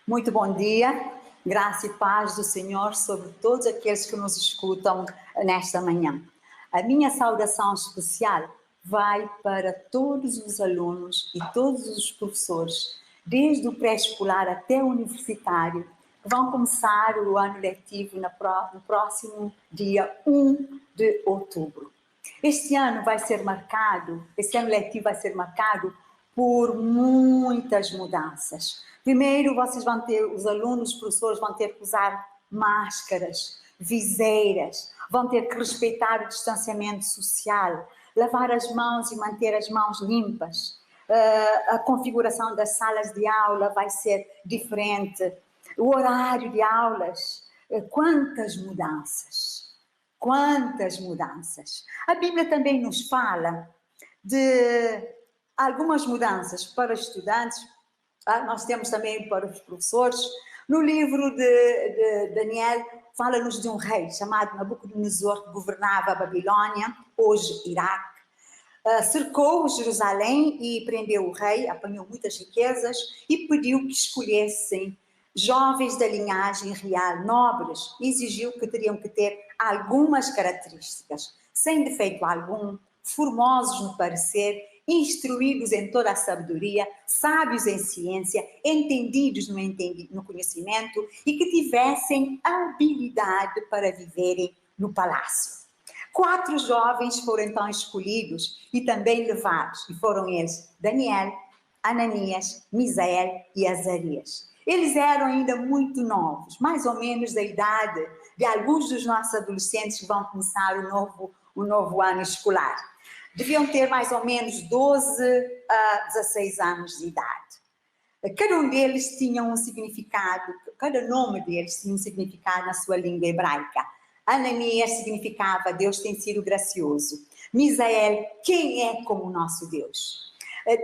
Muito bom dia, graça e paz do Senhor sobre todos aqueles que nos escutam nesta manhã. A minha saudação especial vai para todos os alunos e todos os professores, desde o pré-escolar até o universitário, que vão começar o ano letivo no próximo dia 1 de outubro. Este ano letivo vai ser marcado por muitas mudanças. Primeiro, os alunos, os professores vão ter que usar máscaras, viseiras, vão ter que respeitar o distanciamento social, lavar as mãos e manter as mãos limpas. A configuração das salas de aula vai ser diferente. O horário de aulas, quantas mudanças! Quantas mudanças! A Bíblia também nos fala de algumas mudanças para os estudantes, nós temos também para os professores. No livro de Daniel, fala-nos de um rei chamado Nabucodonosor, que governava a Babilônia, hoje Iraque. Cercou Jerusalém e prendeu o rei, apanhou muitas riquezas e pediu que escolhessem jovens da linhagem real, nobres, e exigiu que teriam que ter algumas características, sem defeito algum, formosos no parecer, instruídos em toda a sabedoria, sábios em ciência, entendidos no conhecimento e que tivessem habilidade para viverem no palácio. 4 jovens foram então escolhidos e também levados, e foram eles Daniel, Ananias, Misael e Azarias. Eles eram ainda muito novos, mais ou menos da idade de alguns dos nossos adolescentes que vão começar o novo ano escolar. Deviam ter mais ou menos 12 a 16 anos de idade. Cada um deles tinha um significado, cada nome deles tinha um significado na sua língua hebraica. Ananias significava Deus tem sido gracioso. Misael, quem é como o nosso Deus?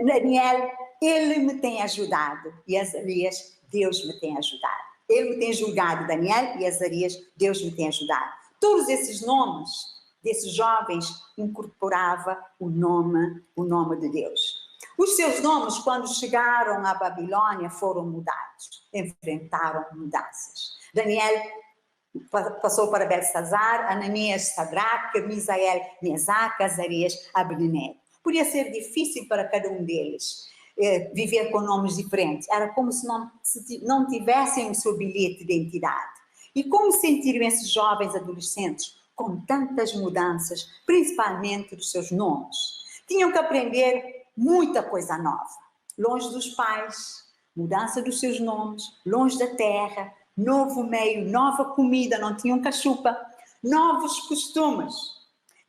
Daniel, ele me tem ajudado. E Azarias, Deus me tem ajudado. Ele me tem julgado, Daniel, e Azarias, Deus me tem ajudado. Todos esses nomes desses jovens incorporava o nome de Deus. Os seus nomes, quando chegaram à Babilônia, foram mudados, enfrentaram mudanças. Daniel passou para Belsazar, Ananias, Sadraque, Misael, Mesaque, Azarias, Abednego. Podia ser difícil para cada um deles viver com nomes diferentes. Era como se não tivessem o seu bilhete de identidade. E como sentiram esses jovens adolescentes com tantas mudanças, principalmente dos seus nomes? Tinham que aprender muita coisa nova. Longe dos pais, mudança dos seus nomes, longe da terra, novo meio, nova comida, não tinham cachupa, novos costumes.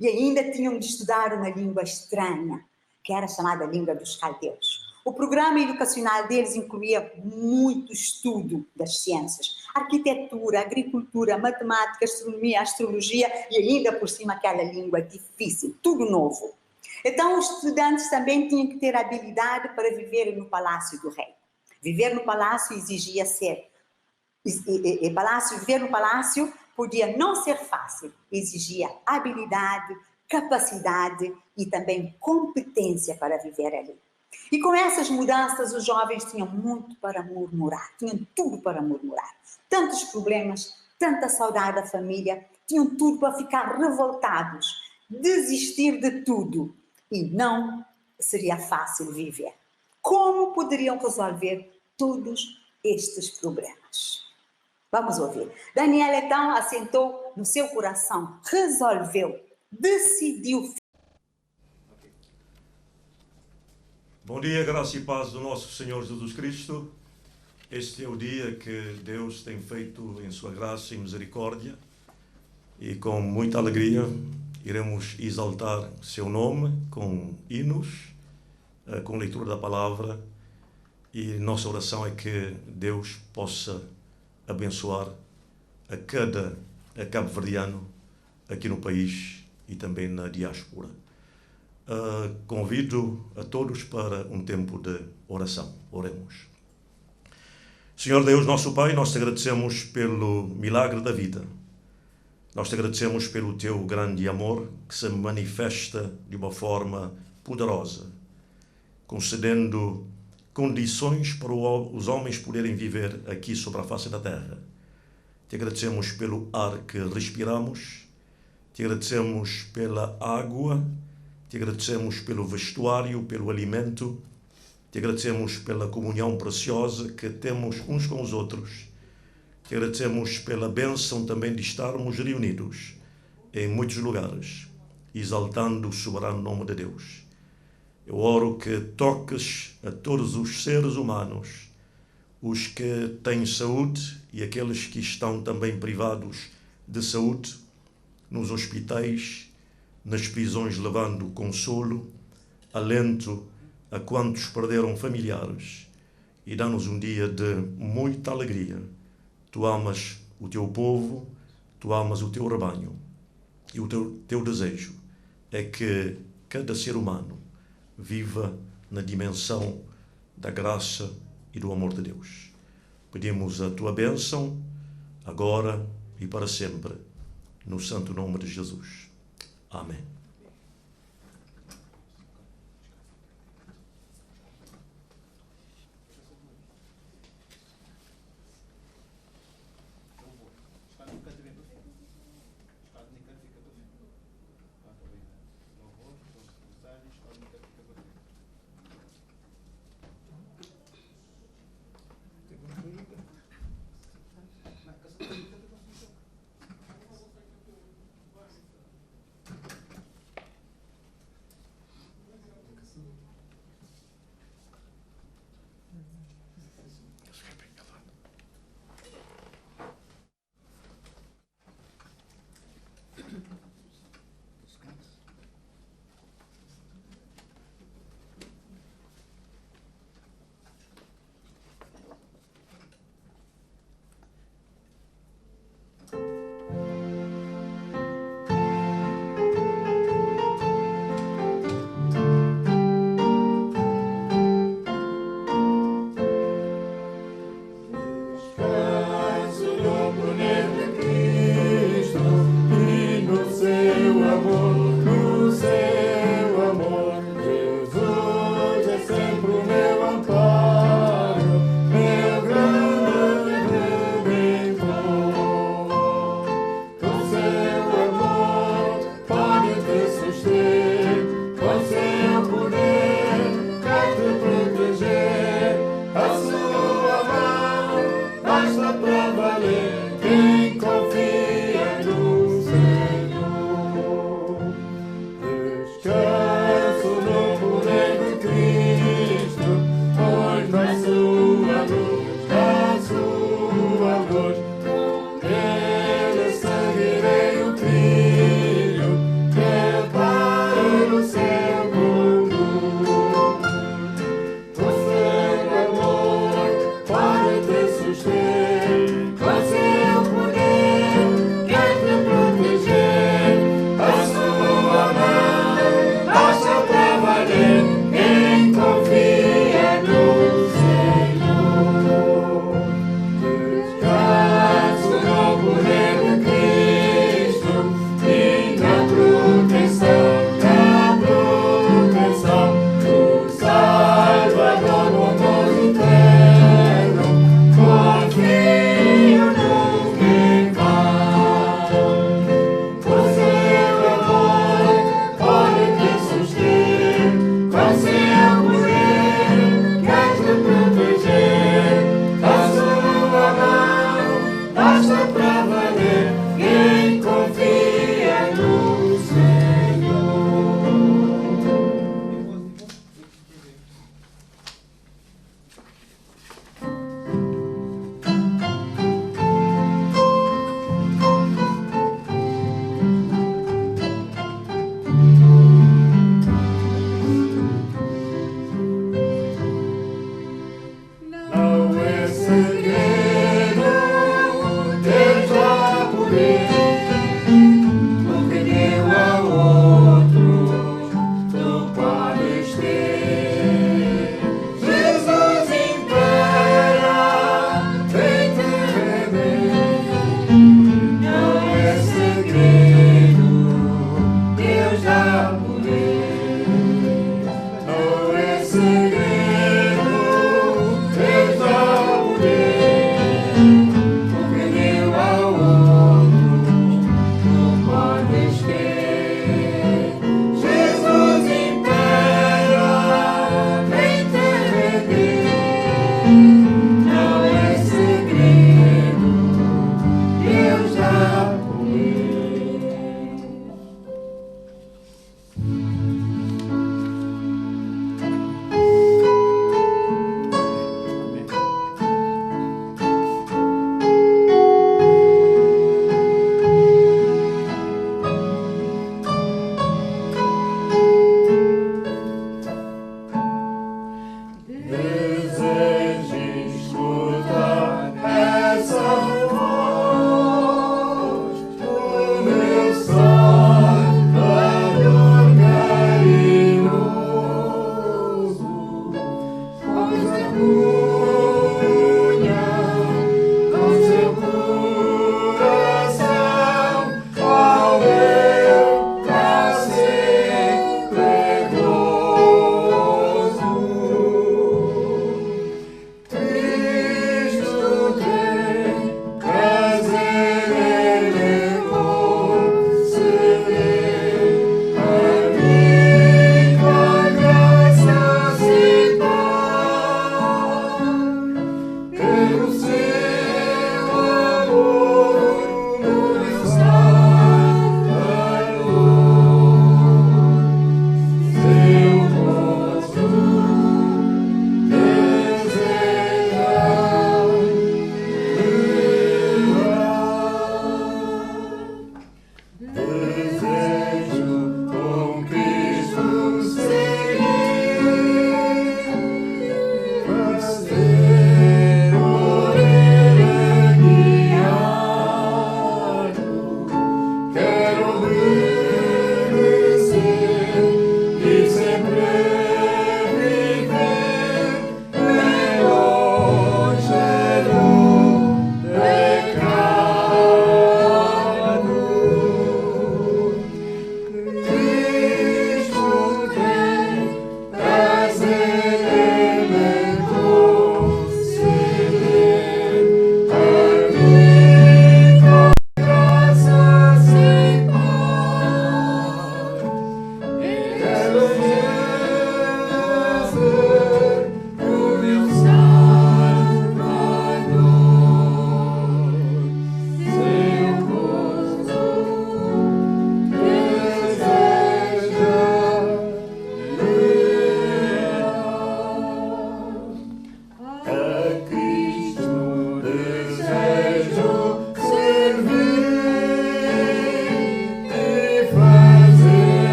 E ainda tinham de estudar uma língua estranha, que era chamada língua dos caldeus. O programa educacional deles incluía muito estudo das ciências, arquitetura, agricultura, matemática, astronomia, astrologia e ainda por cima aquela língua difícil, tudo novo. Então os estudantes também tinham que ter habilidade para viver no palácio do rei. Viver no palácio exigia viver no palácio podia não ser fácil, exigia habilidade, capacidade e também competência para viver ali. E com essas mudanças, os jovens tinham muito para murmurar, tinham tudo para murmurar. Tantos problemas, tanta saudade da família, tinham tudo para ficar revoltados, desistir de tudo. E não seria fácil viver. Como poderiam resolver todos estes problemas? Vamos ouvir. Daniel, então, assentou no seu coração, resolveu, decidiu. Bom dia, graça e paz do nosso Senhor Jesus Cristo. Este é o dia que Deus tem feito em sua graça e misericórdia e com muita alegria iremos exaltar seu nome com hinos, com leitura da palavra, e nossa oração é que Deus possa abençoar a cada cabo-verdiano aqui no país e também na diáspora. Convido a todos para um tempo de oração. Oremos. Senhor Deus, nosso Pai, nós te agradecemos pelo milagre da vida. Nós te agradecemos pelo teu grande amor que se manifesta de uma forma poderosa, concedendo condições para os homens poderem viver aqui sobre a face da terra. Te agradecemos pelo ar que respiramos, te agradecemos pela água, te agradecemos pelo vestuário, pelo alimento, te agradecemos pela comunhão preciosa que temos uns com os outros. Te agradecemos pela bênção também de estarmos reunidos em muitos lugares, exaltando o soberano nome de Deus. Eu oro que toques a todos os seres humanos, os que têm saúde e aqueles que estão também privados de saúde, nos hospitais, nas prisões, levando consolo, alento a quantos perderam familiares, e dá-nos um dia de muita alegria. Tu amas o teu povo, tu amas o teu rebanho, e o teu desejo é que cada ser humano viva na dimensão da graça e do amor de Deus. Pedimos a tua bênção, agora e para sempre, no santo nome de Jesus. Amém.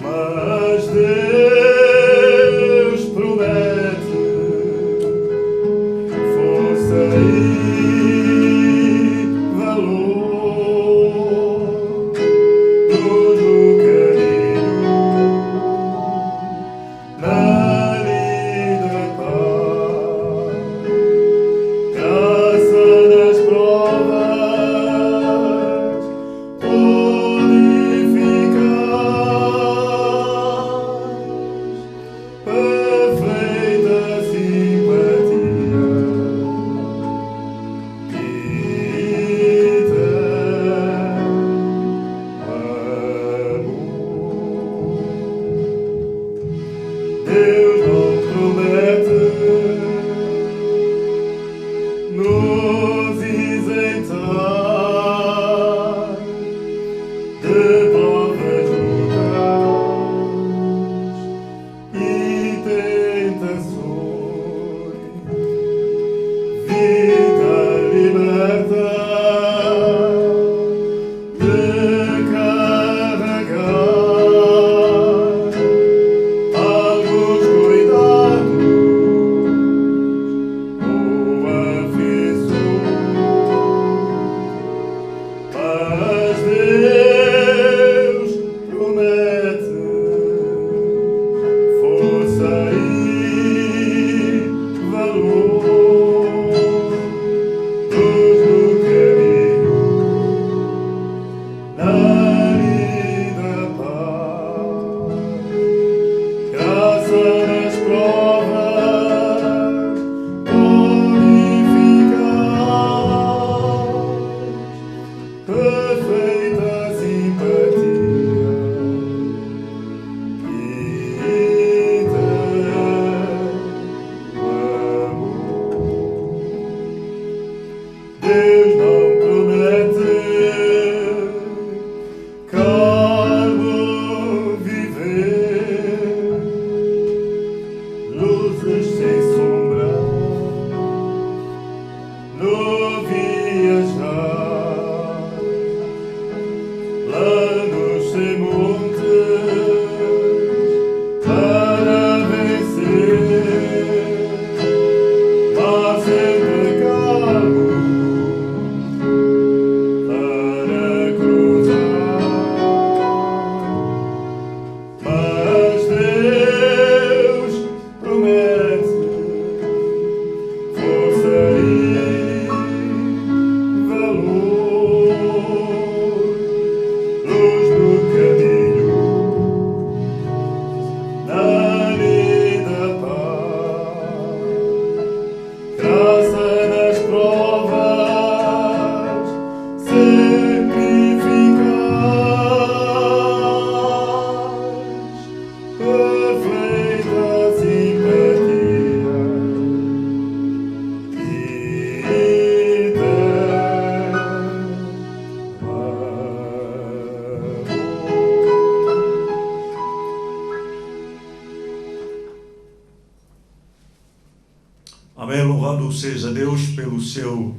Mas Deus promete força e valor, luz no caminho, na lida paz, graça nas provas, perfeita simpatia, Deus não promete nos isentar de provas duras e tentações, vida liberta de carregar alguns cuidados ou aflições, mas Deus promete força e valor, luz no caminho, na lida paz, graça nas provas, eficaz, perfeita simpatia, Deus não promete calmo viver, luzes sem sombra, no viajar, planos sem montes para vencer, mar sempre calmo para cruzar, mas Deus promete força e valor, luz no caminho, na lida paz, graça nas provas, sempre eficaz, perfeita simpatia, Amém. Louvado seja Deus pelo seu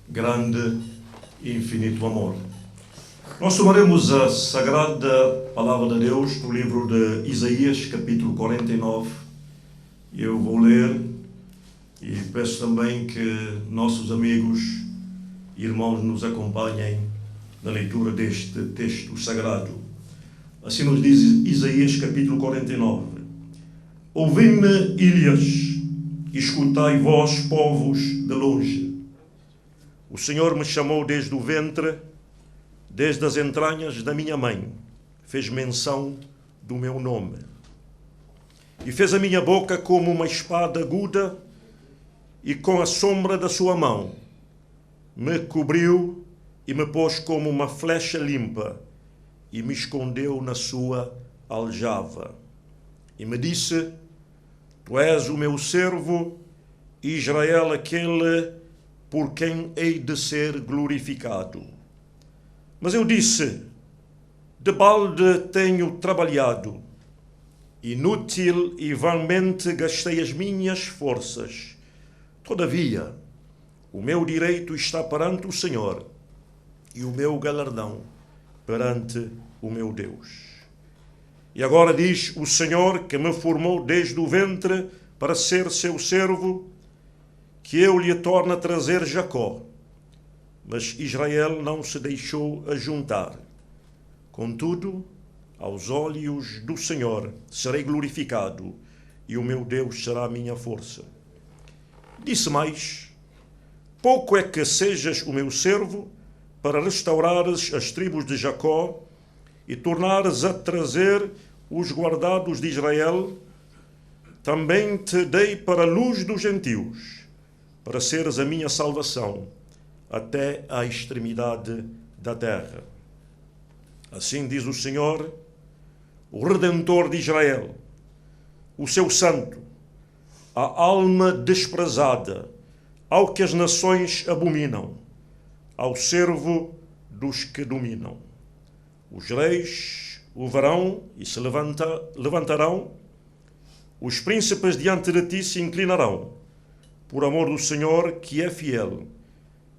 grande e infinito amor. Nós tomaremos a sagrada palavra de Deus no livro de Isaías, capítulo 49. Eu vou ler e peço também que nossos amigos e irmãos nos acompanhem na leitura deste texto sagrado. Assim nos diz Isaías, capítulo 49. Ouvi-me, ilhas, escutai vós, povos de longe. O Senhor me chamou desde o ventre, desde as entranhas da minha mãe, fez menção do meu nome. E fez a minha boca como uma espada aguda, e com a sombra da sua mão me cobriu e me pôs como uma flecha limpa, e me escondeu na sua aljava. E me disse: Tu és o meu servo, Israel, aquele por quem hei de ser glorificado. Mas eu disse: de balde tenho trabalhado, inútil e vãmente gastei as minhas forças. Todavia, o meu direito está perante o Senhor, e o meu galardão perante o meu Deus. E agora diz o Senhor, que me formou desde o ventre para ser seu servo, que eu lhe torno a trazer Jacó. Mas Israel não se deixou ajuntar. Contudo, aos olhos do Senhor serei glorificado, e o meu Deus será a minha força. Disse mais: pouco é que sejas o meu servo, para restaurares as tribos de Jacó, e tornares a trazer os guardados de Israel. Também te dei para a luz dos gentios, para seres a minha salvação, até à extremidade da terra. Assim diz o Senhor, o Redentor de Israel, o seu santo, a alma desprezada, ao que as nações abominam, ao servo dos que dominam. Os reis o verão e se levantarão, os príncipes diante de ti se inclinarão, por amor do Senhor, que é fiel,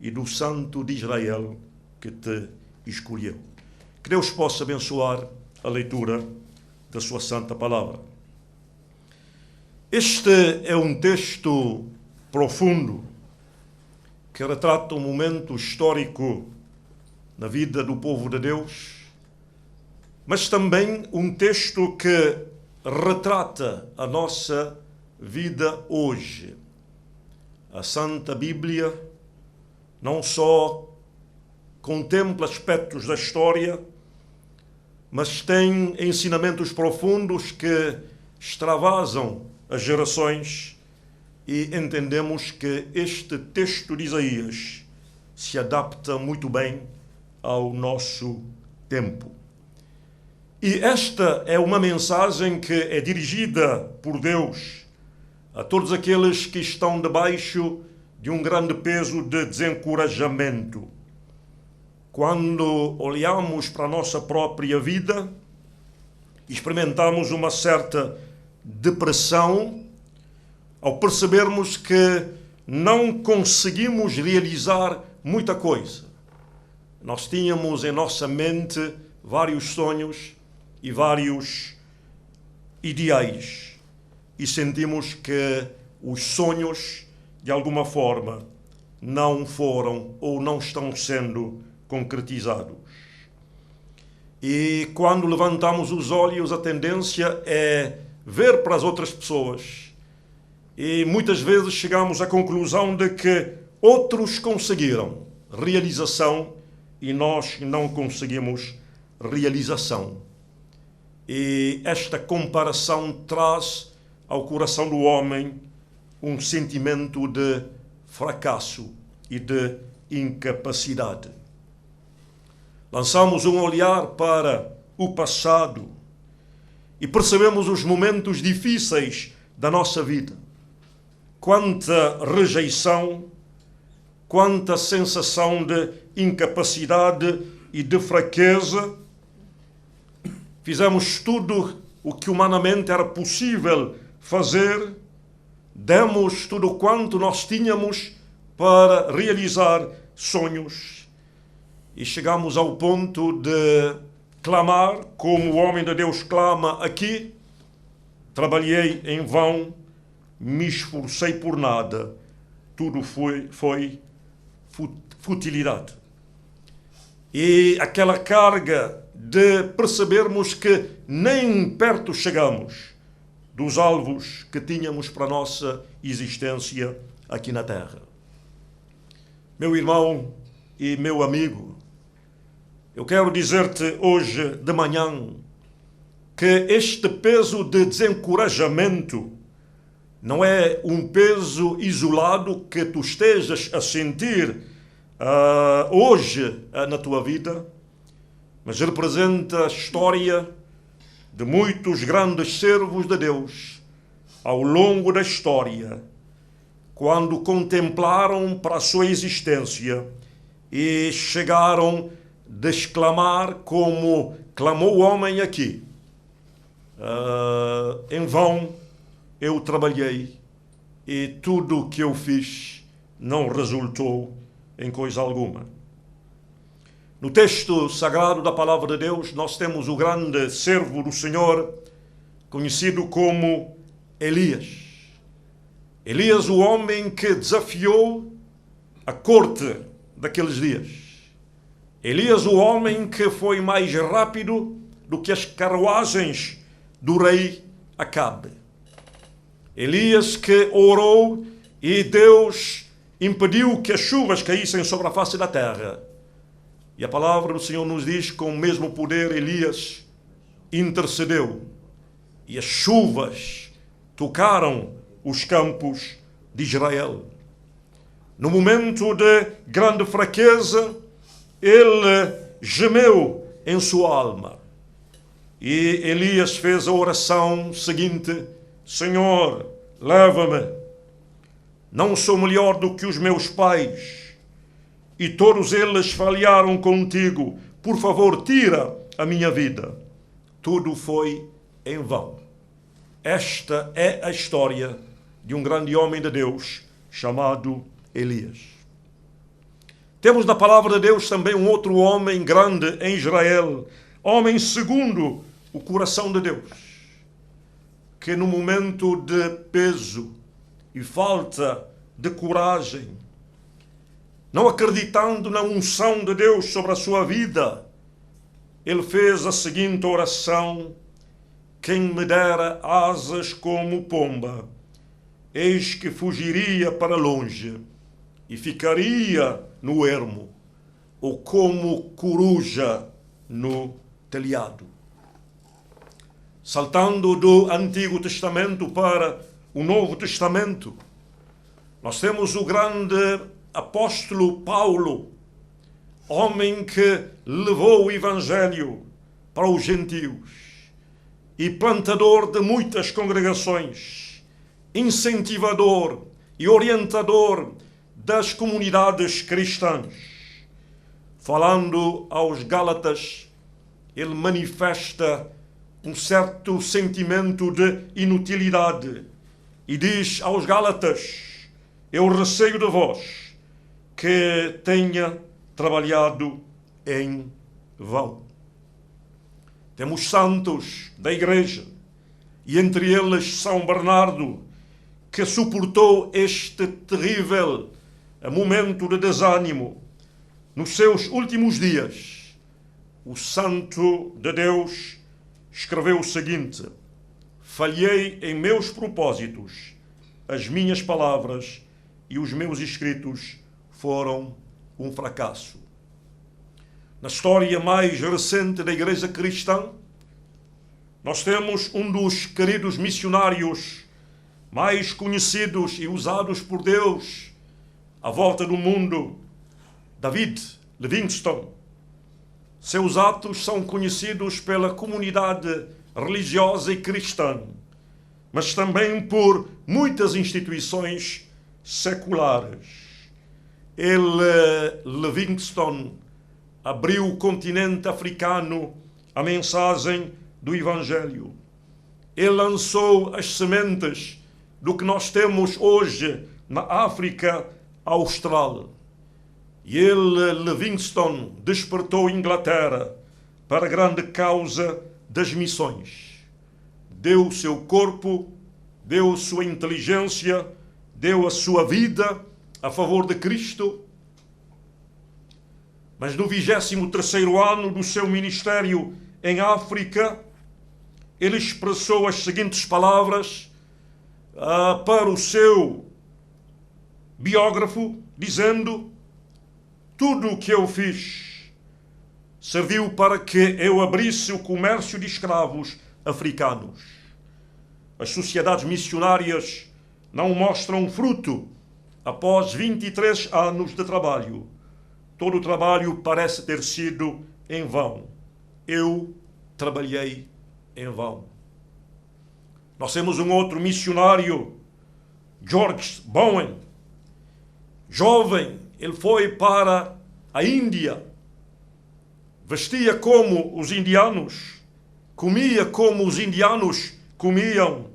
e do Santo de Israel, que te escolheu. Que Deus possa abençoar a leitura da sua santa palavra. Este é um texto profundo que retrata um momento histórico na vida do povo de Deus, mas também um texto que retrata a nossa vida hoje. A Santa Bíblia não só contempla aspectos da história, mas tem ensinamentos profundos que extravasam as gerações, e entendemos que este texto de Isaías se adapta muito bem ao nosso tempo. E esta é uma mensagem que é dirigida por Deus a todos aqueles que estão debaixo de um grande peso de desencorajamento. Quando olhamos para a nossa própria vida, experimentamos uma certa depressão ao percebermos que não conseguimos realizar muita coisa. Nós tínhamos em nossa mente vários sonhos e vários ideais, e sentimos que os sonhos, de alguma forma, não foram ou não estão sendo concretizados. E quando levantamos os olhos, a tendência é ver para as outras pessoas, e muitas vezes chegamos à conclusão de que outros conseguiram realização e nós não conseguimos realização. E esta comparação traz ao coração do homem um sentimento de fracasso e de incapacidade. Lançamos um olhar para o passado e percebemos os momentos difíceis da nossa vida. Quanta rejeição, quanta sensação de incapacidade e de fraqueza. Fizemos tudo o que humanamente era possível fazer, demos tudo quanto nós tínhamos para realizar sonhos, e chegamos ao ponto de clamar, como o homem de Deus clama aqui: trabalhei em vão, me esforcei por nada, tudo foi futilidade. E aquela carga de percebermos que nem perto chegamos dos alvos que tínhamos para a nossa existência aqui na Terra. Meu irmão e meu amigo, eu quero dizer-te hoje de manhã que este peso de desencorajamento não é um peso isolado que tu estejas a sentir hoje na tua vida, mas representa a história de muitos grandes servos de Deus ao longo da história, quando contemplaram para a sua existência e chegaram a exclamar como clamou o homem aqui: em vão eu trabalhei e tudo o que eu fiz não resultou em coisa alguma. No texto sagrado da Palavra de Deus, nós temos o grande servo do Senhor, conhecido como Elias. Elias, o homem que desafiou a corte daqueles dias. Elias, o homem que foi mais rápido do que as carruagens do rei Acabe. Elias que orou e Deus impediu que as chuvas caíssem sobre a face da terra. E a palavra do Senhor nos diz que com o mesmo poder Elias intercedeu. E as chuvas tocaram os campos de Israel. No momento de grande fraqueza, ele gemeu em sua alma. E Elias fez a oração seguinte: Senhor, leva-me. Não sou melhor do que os meus pais, e todos eles falharam contigo. Por favor, tira a minha vida. Tudo foi em vão. Esta é a história de um grande homem de Deus chamado Elias. Temos na palavra de Deus também um outro homem grande em Israel, homem segundo o coração de Deus, que no momento de peso e falta de coragem, não acreditando na unção de Deus sobre a sua vida, ele fez a seguinte oração: quem me dera asas como pomba, eis que fugiria para longe e ficaria no ermo, ou como coruja no telhado. Saltando do Antigo Testamento para o Novo Testamento, nós temos o grande apóstolo Paulo, homem que levou o Evangelho para os gentios e plantador de muitas congregações, incentivador e orientador das comunidades cristãs. Falando aos Gálatas, ele manifesta um certo sentimento de inutilidade e diz aos Gálatas: eu receio de vós que tenha trabalhado em vão. Temos santos da igreja, e entre eles São Bernardo, que suportou este terrível momento de desânimo. Nos seus últimos dias, o santo de Deus escreveu o seguinte: falhei em meus propósitos, as minhas palavras e os meus escritos foram um fracasso. Na história mais recente da Igreja Cristã, nós temos um dos queridos missionários mais conhecidos e usados por Deus à volta do mundo, David Livingstone. Seus atos são conhecidos pela comunidade religiosa e cristã, mas também por muitas instituições seculares. Livingstone abriu o continente africano à mensagem do Evangelho. Ele lançou as sementes do que nós temos hoje na África Austral. E Livingstone despertou Inglaterra para a grande causa das missões. Deu o seu corpo, deu a sua inteligência, deu a sua vida a favor de Cristo. Mas no 23º ano do seu ministério em África, ele expressou as seguintes palavras para o seu biógrafo, dizendo: tudo o que eu fiz serviu para que eu abrisse o comércio de escravos africanos. As sociedades missionárias não mostram fruto após 23 anos de trabalho. Todo o trabalho parece ter sido em vão. Eu trabalhei em vão. Nós temos um outro missionário, George Bowen. Jovem, ele foi para a Índia. Vestia como os indianos, comia como os indianos comiam,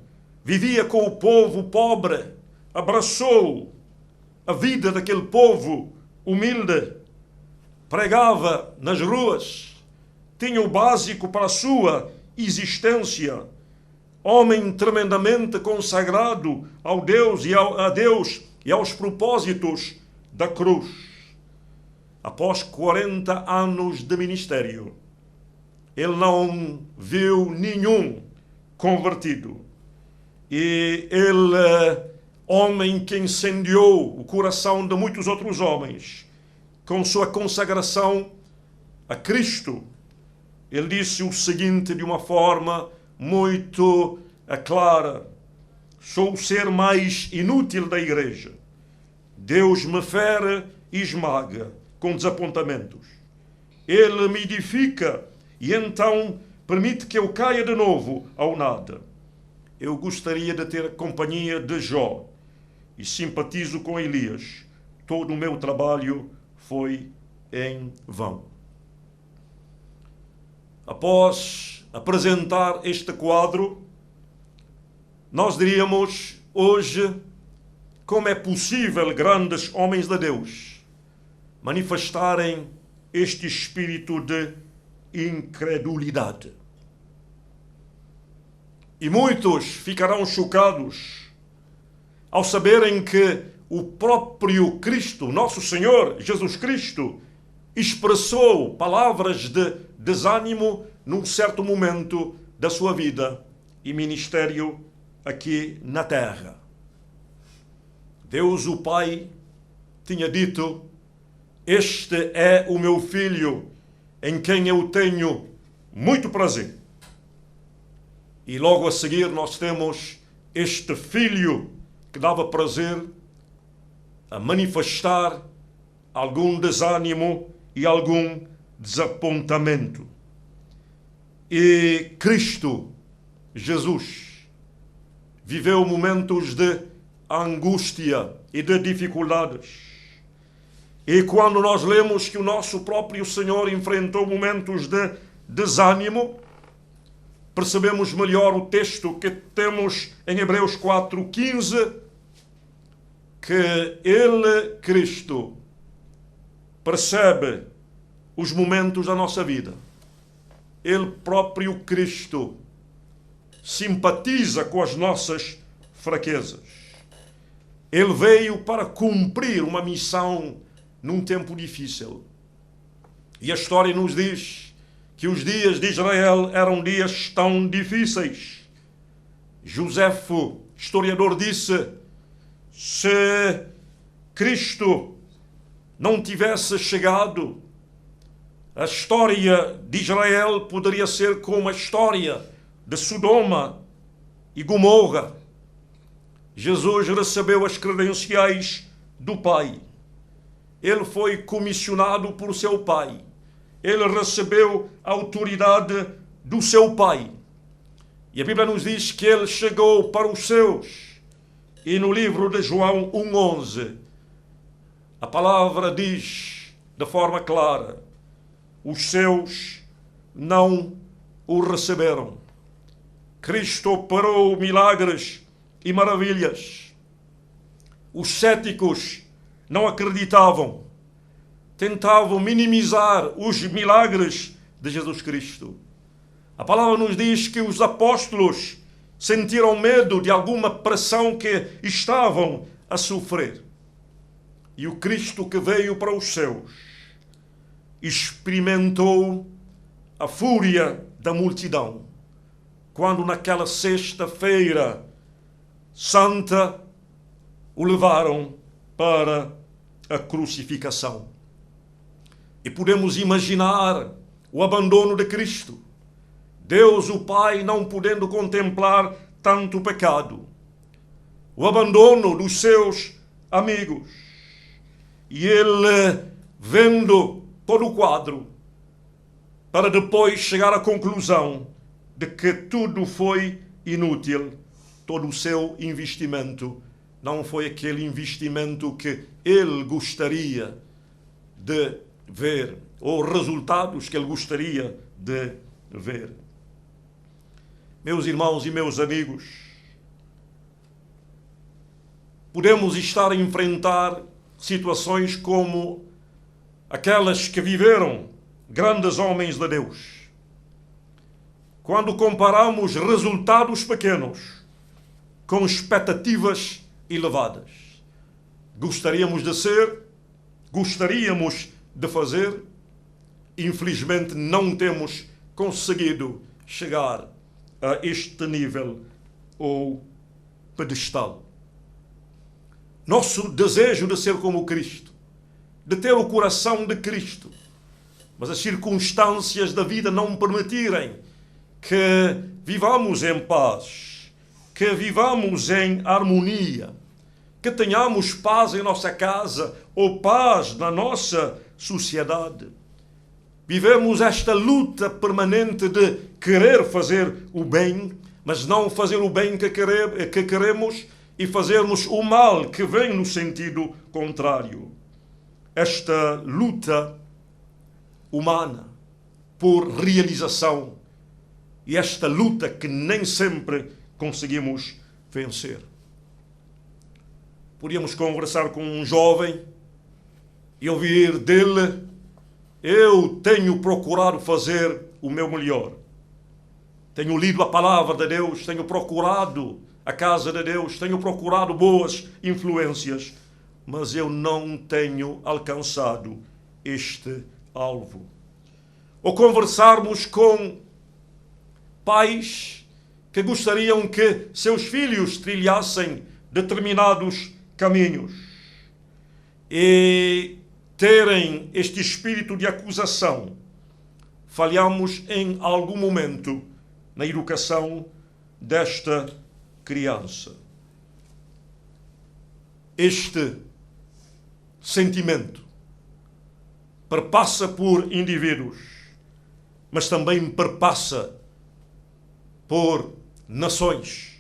vivia com o povo pobre, abraçou a vida daquele povo humilde. pregava nas ruas, tinha o básico para a sua existência. Homem tremendamente consagrado ao Deus a Deus e aos propósitos da cruz. Após 40 anos de ministério, ele não viu nenhum convertido. E ele, homem que incendiou o coração de muitos outros homens com sua consagração a Cristo, ele disse o seguinte de uma forma muito clara: sou o ser mais inútil da igreja. Deus me fere e esmaga com desapontamentos. Ele me edifica e então permite que eu caia de novo ao nada. Eu gostaria de ter a companhia de Jó e simpatizo com Elias. Todo o meu trabalho foi em vão. Após apresentar este quadro, nós diríamos hoje como é possível grandes homens de Deus manifestarem este espírito de incredulidade. E muitos ficarão chocados ao saberem que o próprio Cristo, nosso Senhor Jesus Cristo, expressou palavras de desânimo num certo momento da sua vida e ministério aqui na terra. Deus, o Pai, tinha dito: este é o meu filho, em quem eu tenho muito prazer. E logo a seguir nós temos este filho que dava prazer a manifestar algum desânimo e algum desapontamento. E Cristo, Jesus, viveu momentos de angústia e de dificuldades. E quando nós lemos que o nosso próprio Senhor enfrentou momentos de desânimo, percebemos melhor o texto que temos em Hebreus 4:15, que Ele, Cristo, percebe os momentos da nossa vida. Ele próprio, Cristo, simpatiza com as nossas fraquezas. Ele veio para cumprir uma missão num tempo difícil. E a história nos diz que os dias de Israel eram dias tão difíceis. Joséfo, historiador, disse: se Cristo não tivesse chegado, a história de Israel poderia ser como a história de Sodoma e Gomorra. Jesus recebeu as credenciais do Pai. Ele foi comissionado por seu Pai. Ele recebeu a autoridade do seu Pai. E a Bíblia nos diz que ele chegou para os seus. E no livro de João 1:11, a palavra diz de forma clara: os seus não o receberam. Cristo operou milagres e maravilhas. Os céticos não acreditavam, tentavam minimizar os milagres de Jesus Cristo. A palavra nos diz que os apóstolos sentiram medo de alguma pressão que estavam a sofrer. E o Cristo que veio para os seus experimentou a fúria da multidão, quando naquela sexta-feira santa o levaram para a crucificação. E podemos imaginar o abandono de Cristo. Deus, o Pai, não podendo contemplar tanto pecado. O abandono dos seus amigos. E ele, vendo todo o quadro, para depois chegar à conclusão de que tudo foi inútil, todo o seu investimento não foi aquele investimento que ele gostaria de ver, ou resultados que ele gostaria de ver. Meus irmãos e meus amigos, podemos estar a enfrentar situações como aquelas que viveram grandes homens de Deus. Quando comparamos resultados pequenos com expectativas elevadas, gostaríamos de ser, gostaríamos de fazer, infelizmente não temos conseguido chegar a este nível ou pedestal. Nosso desejo de ser como Cristo, de ter o coração de Cristo, mas as circunstâncias da vida não permitirem que vivamos em paz, que vivamos em harmonia, que tenhamos paz em nossa casa ou paz na nossa sociedade. Vivemos esta luta permanente de querer fazer o bem, mas não fazer o bem que queremos e fazermos o mal que vem no sentido contrário. Esta luta humana por realização e esta luta que nem sempre conseguimos vencer. Podíamos conversar com um jovem e ouvir dele: eu tenho procurado fazer o meu melhor. Tenho lido a palavra de Deus, tenho procurado a casa de Deus, tenho procurado boas influências, mas eu não tenho alcançado este alvo. Ou conversarmos com pais que gostariam que seus filhos trilhassem determinados caminhos e terem este espírito de acusação. Falhamos em algum momento na educação desta criança. Este sentimento perpassa por indivíduos, mas também perpassa por nações.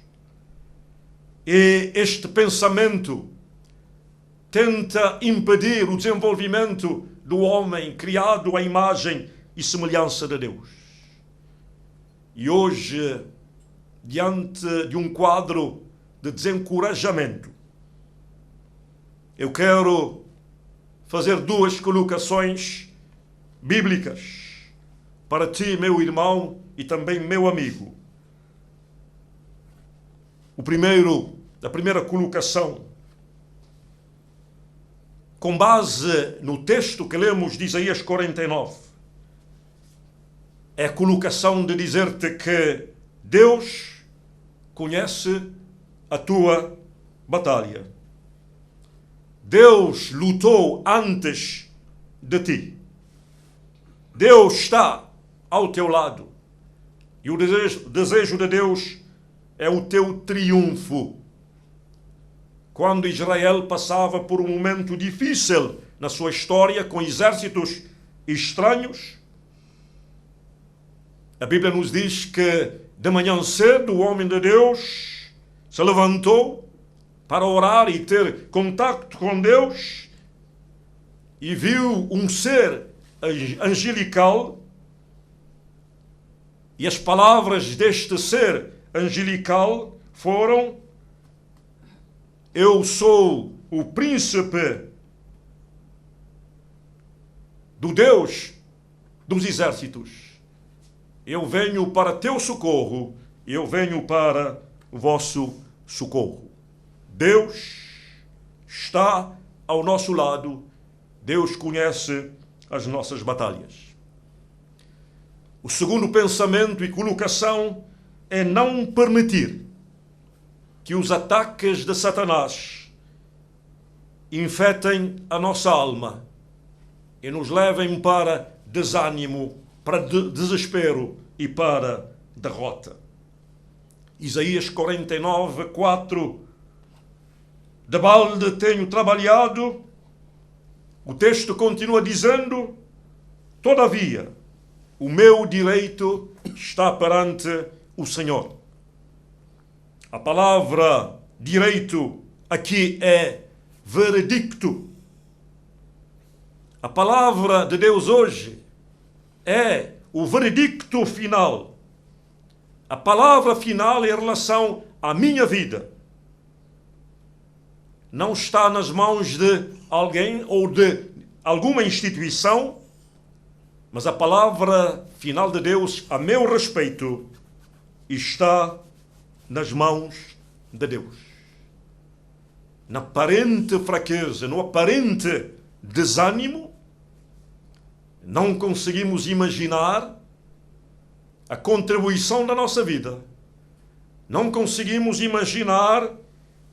E este pensamento tenta impedir o desenvolvimento do homem criado à imagem e semelhança de Deus. E hoje, diante de um quadro de desencorajamento, eu quero fazer duas colocações bíblicas para ti, meu irmão, e também meu amigo. A primeira colocação, com base no texto que lemos de Isaías 49, é a colocação de dizer-te que Deus conhece a tua batalha. Deus lutou antes de ti. Deus está ao teu lado. E o desejo de Deus é o teu triunfo. Quando Israel passava por um momento difícil na sua história, com exércitos estranhos, a Bíblia nos diz que de manhã cedo o homem de Deus se levantou para orar e ter contato com Deus e viu um ser angelical, e as palavras deste ser angelical foram: eu sou o príncipe do Deus dos exércitos. Eu venho para teu socorro, eu venho para o vosso socorro. Deus está ao nosso lado, Deus conhece as nossas batalhas. O segundo pensamento e colocação é não permitir que os ataques de Satanás infetem a nossa alma e nos levem para desânimo, para desespero e para derrota. Isaías 49, 4. De balde tenho trabalhado. O texto continua dizendo: todavia, o meu direito está perante o Senhor. A palavra direito aqui é veredicto. A palavra de Deus hoje é o veredicto final. A palavra final em relação à minha vida não está nas mãos de alguém ou de alguma instituição, mas a palavra final de Deus, a meu respeito, está nas mãos de Deus. Na aparente fraqueza, no aparente desânimo, não conseguimos imaginar a contribuição da nossa vida. Não conseguimos imaginar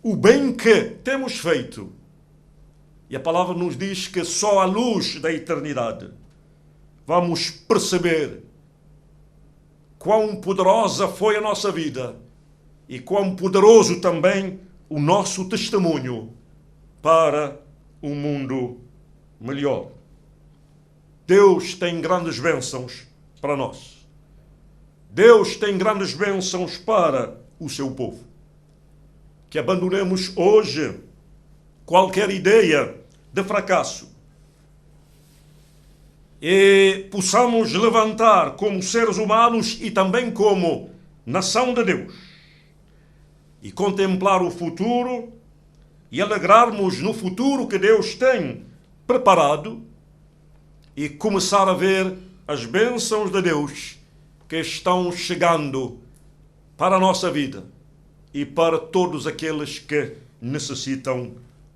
o bem que temos feito. E a palavra nos diz que só à luz da eternidade vamos perceber quão poderosa foi a nossa vida e quão poderoso também o nosso testemunho para um mundo melhor. Deus tem grandes bênçãos para nós. Deus tem grandes bênçãos para o seu povo. Que abandonemos hoje qualquer ideia de fracasso e possamos levantar como seres humanos e também como nação de Deus e contemplar o futuro e alegrarmos no futuro que Deus tem preparado e começar a ver as bênçãos de Deus que estão chegando para a nossa vida e para todos aqueles que necessitam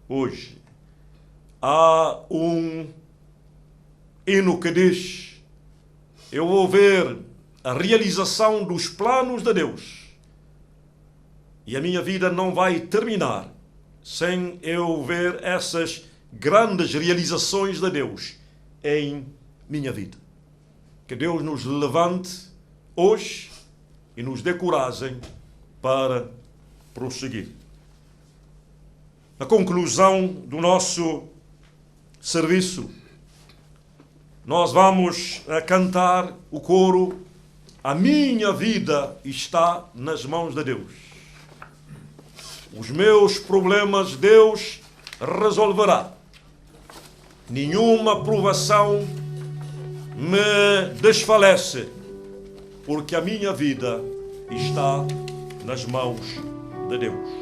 hoje. Há um hino que diz: eu vou ver a realização dos planos de Deus e a minha vida não vai terminar sem eu ver essas grandes realizações de Deus em minha vida. Que Deus nos levante hoje e nos dê coragem para prosseguir. Na conclusão do nosso serviço, nós vamos cantar o coro: a minha vida está nas mãos de Deus. Os meus problemas Deus resolverá. Nenhuma provação me desfalece, porque a minha vida está nas mãos de Deus.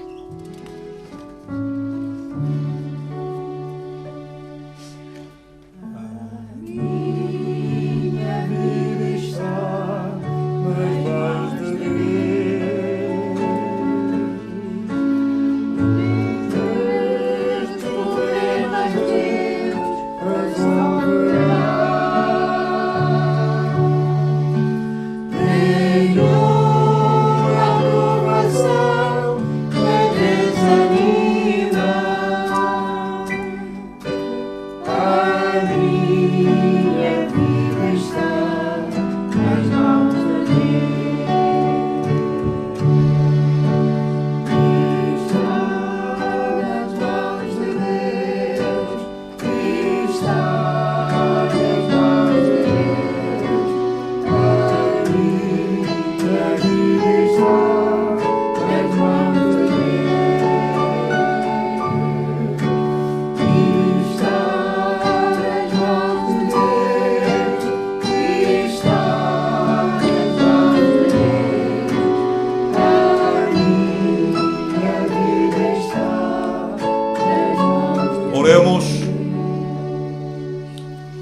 Oremos.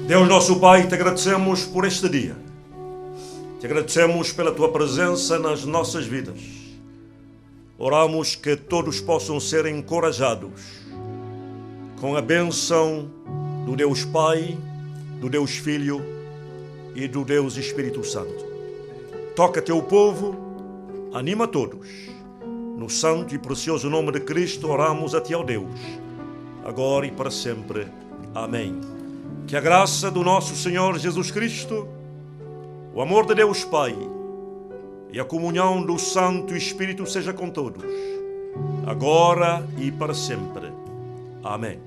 Deus nosso Pai, te agradecemos por este dia. Te agradecemos pela tua presença nas nossas vidas. Oramos que todos possam ser encorajados com a bênção do Deus Pai, do Deus Filho e do Deus Espírito Santo. Toca teu povo, anima todos. No santo e precioso nome de Cristo oramos a ti, ó Deus, agora e para sempre. Amém. Que a graça do nosso Senhor Jesus Cristo, o amor de Deus Pai e a comunhão do Santo Espírito seja com todos, agora e para sempre. Amém.